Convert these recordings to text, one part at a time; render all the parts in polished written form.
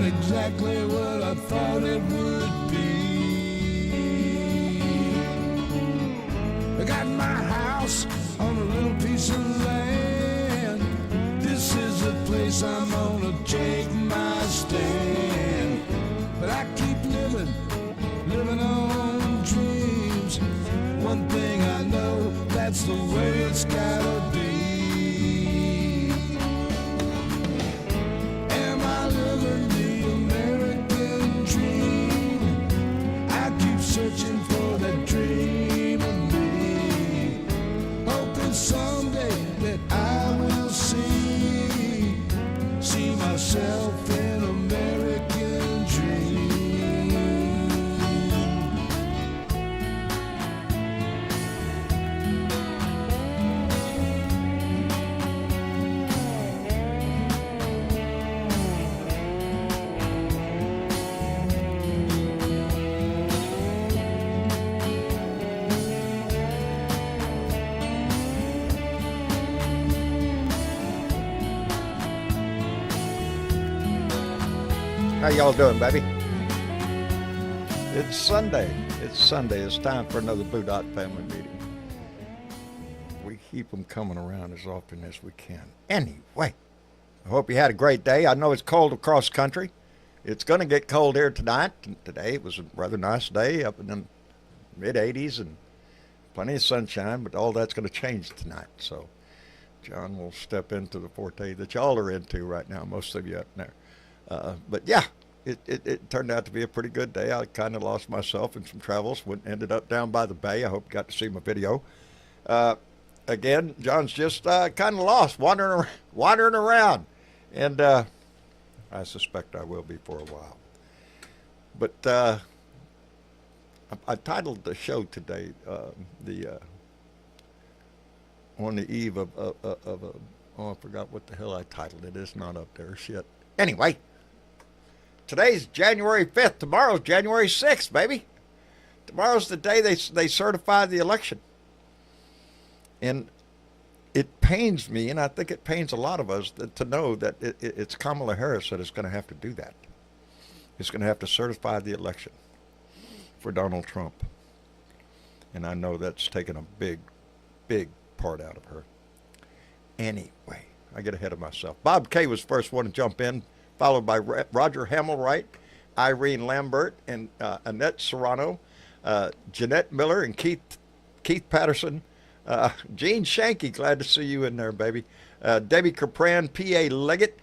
not exactly what I thought it would be. I got my house on a little piece of land. This is the place I'm gonna take my stand. But I keep living on dreams. One thing I know, that's the way it's gotta be. Am I living the American dream? I keep searching for that dream of me, hoping someday that I will see myself in American dream. How y'all doing, baby? It's Sunday. It's Sunday. It's time for another Blue Dot family meeting. We keep them coming around as often as we can. Anyway, I hope you had a great day. I know it's cold across country. It's going to get cold here tonight. Today it was a rather nice day, up in the mid-80s and plenty of sunshine, but all that's going to change tonight. So John will step into the forte that y'all are into right now, most of you up there. But yeah, it turned out to be a pretty good day. I kind of lost myself in some travels. Ended up down by the bay. I hope you got to see my video. Again, John's just kind of lost, wandering around. And I suspect I will be for a while. But I titled the show today, on the eve of I forgot what the hell I titled it. It's not up there. Shit. Anyway. Today's January 5th. Tomorrow's January 6th, baby. Tomorrow's the day they certify the election. And it pains me, and I think it pains a lot of us, to know that it's Kamala Harris that is going to have to do that. It's going to have to certify the election for Donald Trump. And I know that's taken a big, big part out of her. Anyway, I get ahead of myself. Bob Kay was the first one to jump in, followed by Roger Hamilwright, Irene Lambert, and Annette Serrano, Jeanette Miller, and Keith Patterson, Gene Shanky, glad to see you in there, baby, Debbie Capran, P.A. Leggett,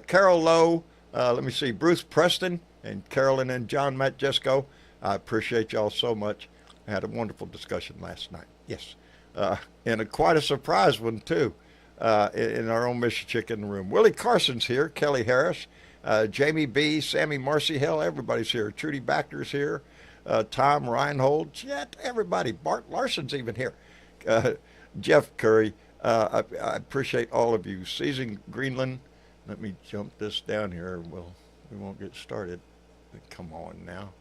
Carol Lowe, let me see, Bruce Preston, and Carolyn and John Matjesco. I appreciate y'all so much. I had a wonderful discussion last night, yes, and quite a surprise one, too. In our own Mr. Chick in the room. Willie Carson's here, Kelly Harris, Jamie B., Sammy Marcy, hell, everybody's here. Trudy Bacter's here, Tom Reinhold, Jet, everybody. Bart Larson's even here. Jeff Curry, I appreciate all of you. Seizing Greenland, let me jump this down here. Well, we won't get started. Come on now.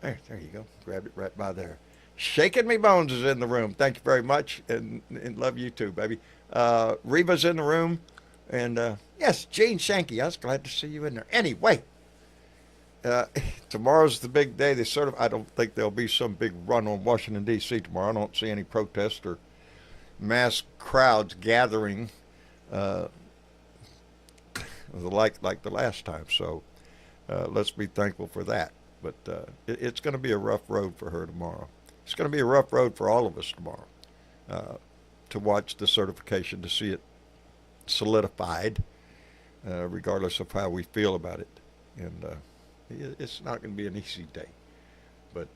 There you go. Grabbed it right by there. Shaking Me Bones is in the room. Thank you very much, and love you too, baby. Reva's in the room, and yes, Gene Shanky. I was glad to see you in there. Anyway, tomorrow's the big day. I don't think there'll be some big run on Washington, D.C. tomorrow. I don't see any protests or mass crowds gathering like the last time. So let's be thankful for that. But it's going to be a rough road for her tomorrow. It's going to be a rough road for all of us tomorrow to watch the certification, to see it solidified, regardless of how we feel about it. And it's not going to be an easy day. But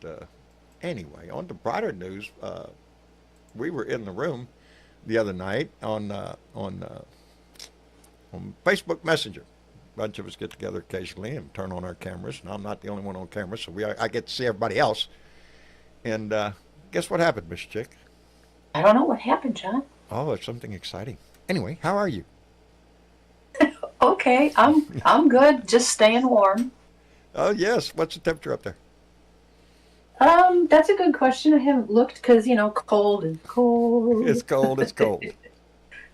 anyway, on to brighter news. We were in the room the other night on Facebook Messenger. A bunch of us get together occasionally and turn on our cameras. And I'm not the only one on camera, so I get to see everybody else. And guess what happened, Miss Chick? I don't know what happened, John. Oh, it's something exciting. Anyway, how are you? Okay, I'm good. Just staying warm. Oh yes. What's the temperature up there? That's a good question. I haven't looked because cold and cold. It's cold. It's cold.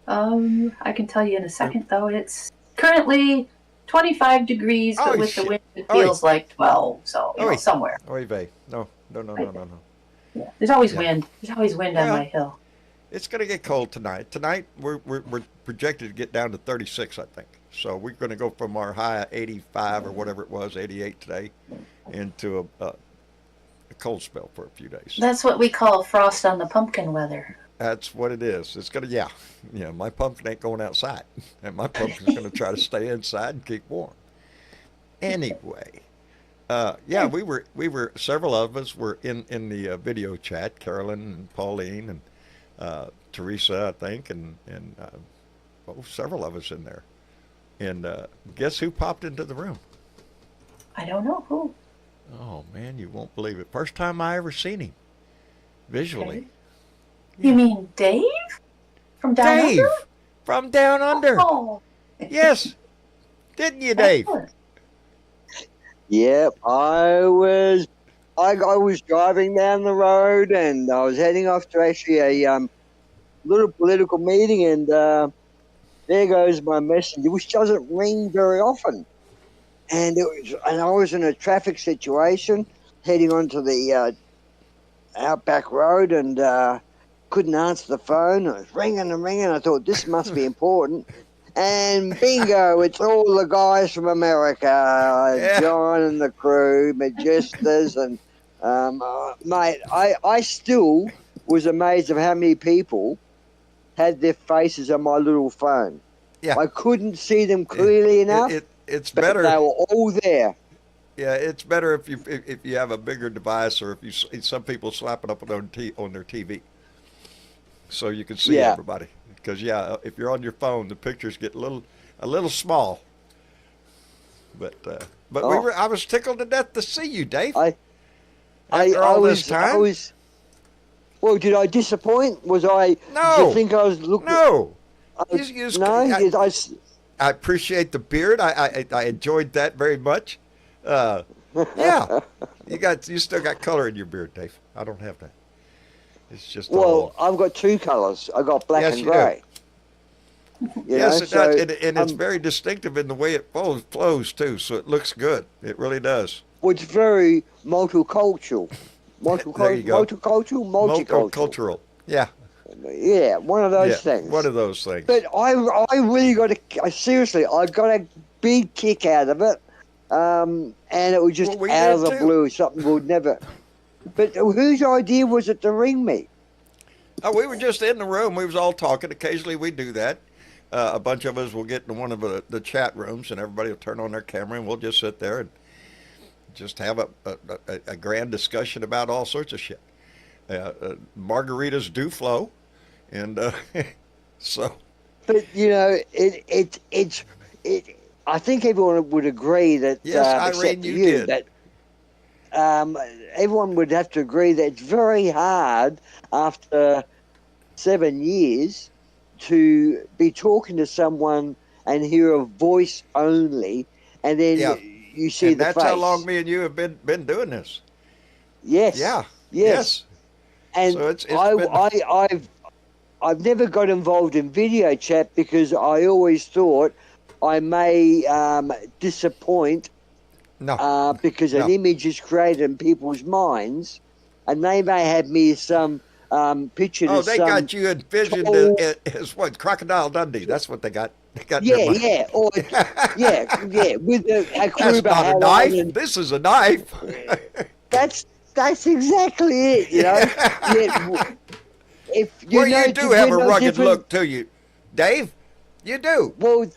I can tell you in a second though. It's currently 25 degrees, Oh, but with the shit. wind, it Oi. feels like 12. So, Oi. somewhere. Oy vey. No. Yeah. There's always Yeah. wind. There's always wind on Yeah. my hill. It's going to get cold tonight. Tonight, we're projected to get down to 36, I think. So we're going to go from our high of 85 or whatever it was, 88 today, into a cold spell for a few days. That's what we call frost on the pumpkin weather. That's what it is. It's going to, yeah, my pumpkin ain't going outside. And my pumpkin's going to try to stay inside and keep warm. Anyway, yeah, we were, several of us were in the video chat, Carolyn and Pauline and Teresa, I think, and several of us in there. And guess who popped into the room? I don't know who. Oh, man, you won't believe it. First time I ever seen him visually. Okay. You mean Dave? From down Dave under? from down under. Oh. Yes. Didn't you, Dave? Excellent. Yep, I was driving down the road and I was heading off to actually a little political meeting, and there goes my messenger, which doesn't ring very often. And I was in a traffic situation heading onto the outback road, and couldn't answer the phone. It was ringing and ringing. I thought, this must be important. And bingo, it's all the guys from America, John and the crew, Magistas, and mate, I still was amazed of how many people had their faces on my little phone. Yeah. I couldn't see them clearly enough. It's but better. they were all there. Yeah, it's better if you have a bigger device, or if you some people slap it up on their TV, so you can see everybody. Because if you're on your phone, the pictures get a little small. But I was tickled to death to see you, Dave. After all this time. Well, did I disappoint? Was I? No. Do you think I was looking? No. I appreciate the beard. I enjoyed that very much. Yeah, you still got color in your beard, Dave. I don't have that. It's just I've got two colors. I got black and grey. Yes, it does, and it's very distinctive in the way it flows too. So it looks good. It really does. Well, it's very multicultural. There you go. Multicultural. Yeah. Yeah, one of those things. One of those things. But I really got seriously, I got a big kick out of it. And it was just out of the blue, something we'd never. But whose idea was it to ring me? Oh, we were just in the room. We was all talking. Occasionally we do that. A bunch of us will get in one of the chat rooms, and everybody will turn on their camera, and we'll just sit there and just have a grand discussion about all sorts of shit. Margaritas do flow, and so. But it's I think everyone would agree that. Yes, Irene, you did. That everyone would have to agree that it's very hard after 7 years to be talking to someone and hear a voice only, and then you see the face. That's how long me and you have been doing this. Yes. Yeah. Yes. And so I've never got involved in video chat because I always thought I may disappoint. No. Because an image is created in people's minds, and they may have me some picture. Oh, they got you envisioned as what? Crocodile Dundee. That's what they got. They got yeah, with a crew. That's not a knife. This is a knife. That's exactly it. You know. You do have a rugged look to you, Dave. You do. Well,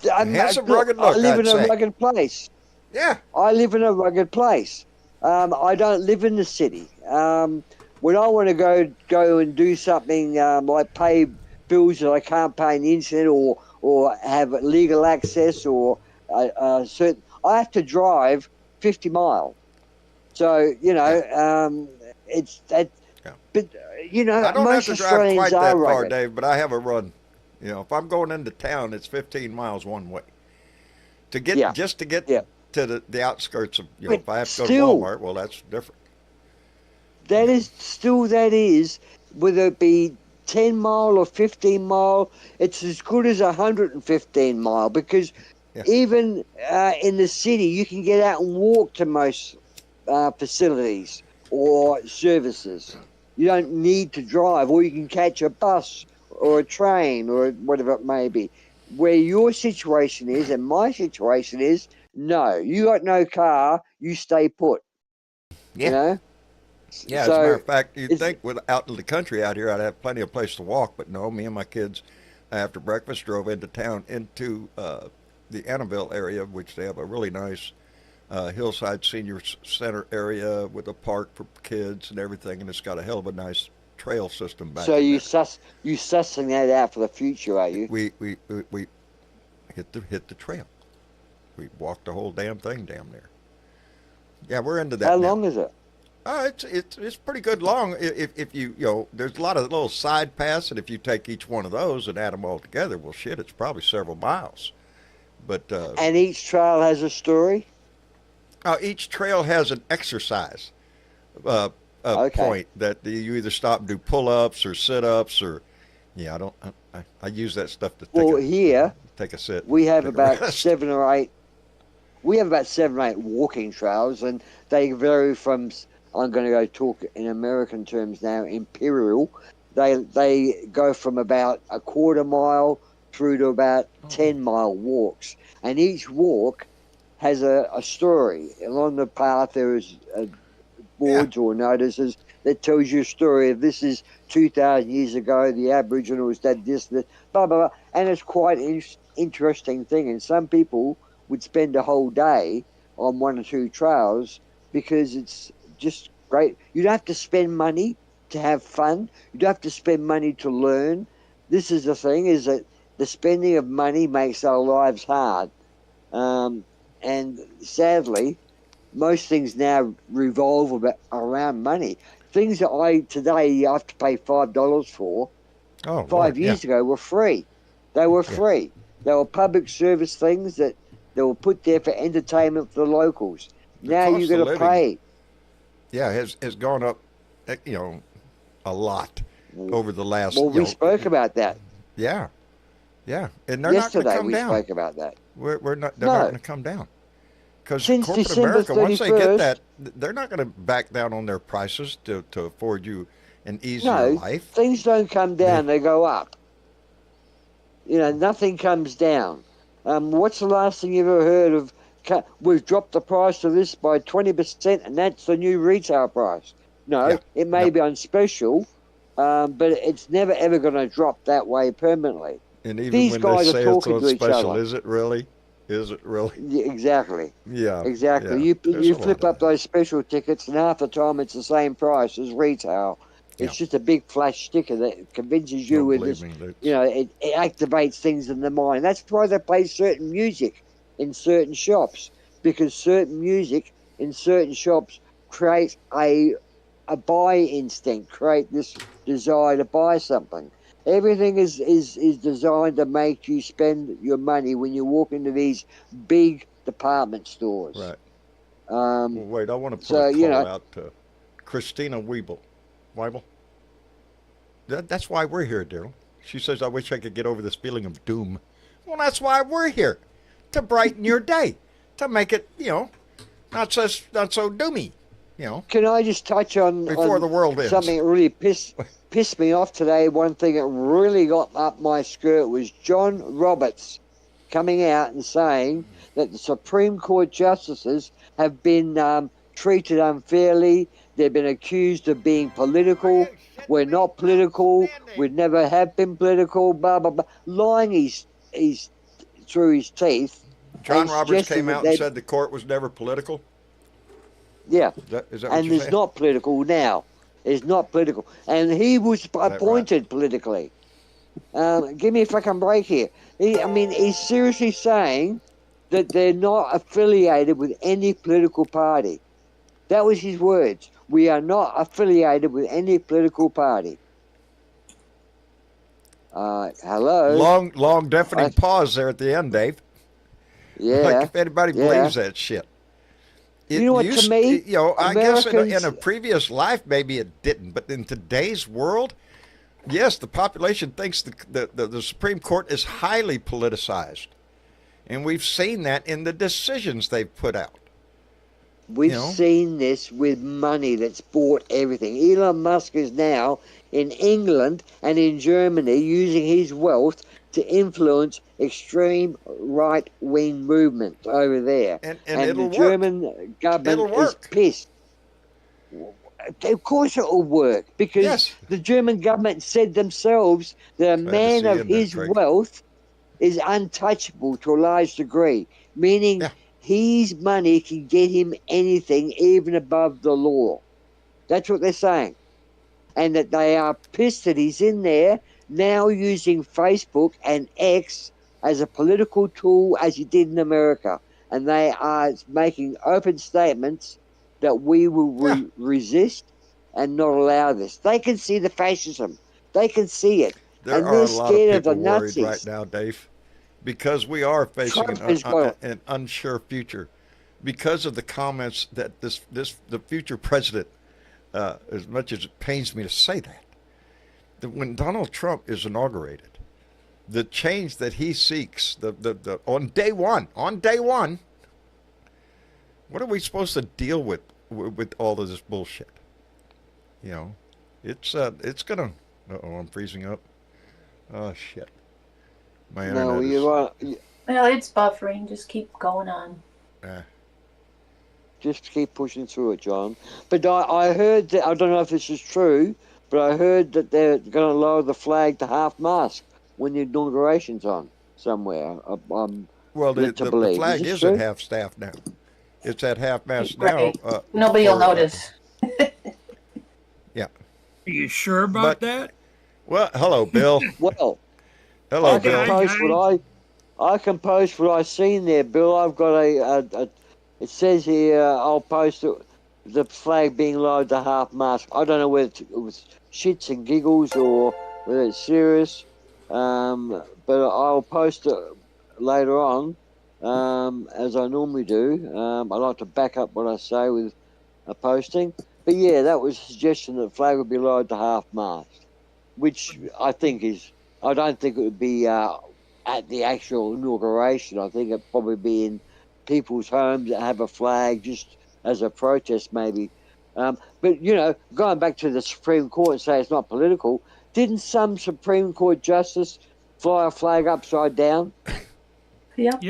handsome, rugged look. I live in a rugged place. Yeah. I live in a rugged place. I don't live in the city. When I want to go and do something like pay bills that I can't pay on the internet or have legal access or certain, I have to drive 50 miles. So it's that. Yeah. But I don't most have to drive Australians quite that are far, rugged. Dave, but I have a run. If I'm going into town, it's 15 miles one way. To get to the outskirts of, if I have to go to Walmart, well, that's different. That is, whether it be 10 mile or 15 mile, it's as good as 115 mile because Yeah. Even in the city, you can get out and walk to most facilities or services. You don't need to drive, or you can catch a bus or a train or whatever it may be. Where your situation is and my situation is, no, you got no car, you stay put. Yeah. You know? Yeah, as a matter So of fact, you'd it's think out in the country out here I'd have plenty of place to walk, but no, me and my kids after breakfast drove into town into the Annabelle area, which they have a really nice hillside senior center area with a park for kids and everything, and it's got a hell of a nice trail system back so in you there. sussing that out for the future, are you? We hit the trail. We walked the whole damn thing down there. Yeah, we're into How that now. long is it? It's pretty good long. If you there's a lot of little side paths, and if you take each one of those and add them all together, well, shit, it's probably several miles. But And each trail has a story? each trail has an exercise Okay. point that you either stop and do pull-ups or sit-ups or yeah. I use that stuff to Well, here take a sit. we have take a about rest. 7 or 8. We have about 7 or 8 walking trails, and they vary from. I'm going to go talk in American terms now. Imperial. They go from about a quarter mile through to about 10-mile walks, and each walk has a story. Along the path there is boards or notices that tells you a story of this is 2,000 years ago, the Aboriginals did this, blah, blah, blah. And it's quite an interesting thing. And some people would spend a whole day on 1 or 2 trails because it's just great. You don't have to spend money to have fun. You don't have to spend money to learn. This is the thing, is that the spending of money makes our lives hard. And sadly, most things now revolve around money. Things that today you have to pay $5 for, Oh, 5 Lord, years ago were free. They were free. They were public service things that they were put there for entertainment for the locals. Now cost you of got to living, pay. Yeah, has gone up, a lot over the last. Well, we spoke about that Yeah, yeah, and they're not going to yesterday. come We down. spoke about that. We're not. They're not No, going to come down because since corporate December America, once they get 31st. that, they're not going to back down on their prices to afford you an easier No, life. things don't come down; they go up. Nothing comes down. What's the last thing you've ever heard of? We've dropped the price of this by 20%, and that's the new retail price. No, Yeah, it may no. be on special, but it's never ever going to drop that way permanently. And even These when they guys are say it's talking on to each special, other. is it really? Is it really? Yeah, exactly. Yeah, Exactly. yeah. You There's you a lot flip of up that. those special tickets, and half the time it's the same price as retail. Yeah. It's just a big flash sticker that convinces No, you with believe this. me, that's, It activates things in the mind. That's why they play certain music in certain shops, because certain music in certain shops create a buy instinct, create this desire to buy something. Everything is designed to make you spend your money when you walk into these big department stores. right. Um, Well, wait, I want to put so a call out to Christina Weibel. That's why we're here, Daryl. She says, I wish I could get over this feeling of doom. Well, that's why we're here, to brighten your day, to make it, not so doomy, Can I just touch on before the world ends. something that really pissed me off today? One thing that really got up my skirt was John Roberts coming out and saying that the Supreme Court justices have been treated unfairly. They've been accused of being political. We're not political. We never have been political. Blah blah blah. Lying he's through his teeth. John and Roberts suggesting came that out and said the court was never political. yeah. Is that what And you're it's saying? not political now. It's not political. And he was right? appointed politically. Give me a fucking break here. He's seriously saying that they're not affiliated with any political party. That was his words. We are not affiliated with any political party. Hello? Long, deafening pause there at the end, Dave. Yeah. Like if anybody yeah. believes that shit. You know what, to me, I guess in Americans- a previous life maybe it didn't, but in today's world, yes, the population thinks the Supreme Court is highly politicized. And we've seen that in the decisions they've put out. We've You know? seen this with money that's bought everything. Elon Musk is now in England and in Germany using his wealth to influence extreme right-wing movements over there. And And the it'll work. German government It'll is work. pissed. Of course it will work, because Yes. the German government said themselves that a Glad to man see you of in there, his Craig. wealth is untouchable to a large degree, meaning Yeah. his money can get him anything, even above the law. That's what they're saying. And that they are pissed that he's in there now using Facebook and X as a political tool, as he did in America. And they are making open statements that we will Yeah. resist and not allow this. They can see the fascism. They can see it. There And are they're a lot of scared of the people worried right Nazis. now, Dave, because we are facing Trump has got an unsure future because of the comments that the future president, as much as it pains me to say that when Donald Trump is inaugurated, the change that he seeks, the on day one, what are we supposed to deal with all of this bullshit? You know, it's gonna. Uh-oh, I'm freezing up. Oh shit, my no, internet you're right. Well, it's buffering. Just keep going on. Just keep pushing through it, John. But I heard that, I don't know if this is true, but I heard that they're going to lower the flag to half mast when the inauguration's on somewhere. I'm Well, led to the believe. flag Is this is at true? half staff now. It's at half mast Right. now. Nobody will notice. Yeah. Are you sure about But- that? Well, hello, Bill. Well, Hello, I can Bill. post I can post what I seen there, Bill. I've got a it says here, I'll post the flag being lowered to half mast. I don't know whether it was shits and giggles or whether it's serious, but I'll post it later on, as I normally do. I like to back up what I say with a posting. But yeah, that was a suggestion that the flag would be lowered to half mast, which I think is, I don't think it would be at the actual inauguration. I think it'd probably be in people's homes that have a flag just as a protest, maybe. But, you know, going back to the Supreme Court and say it's not political, didn't some Supreme Court justice fly a flag upside down? Yeah.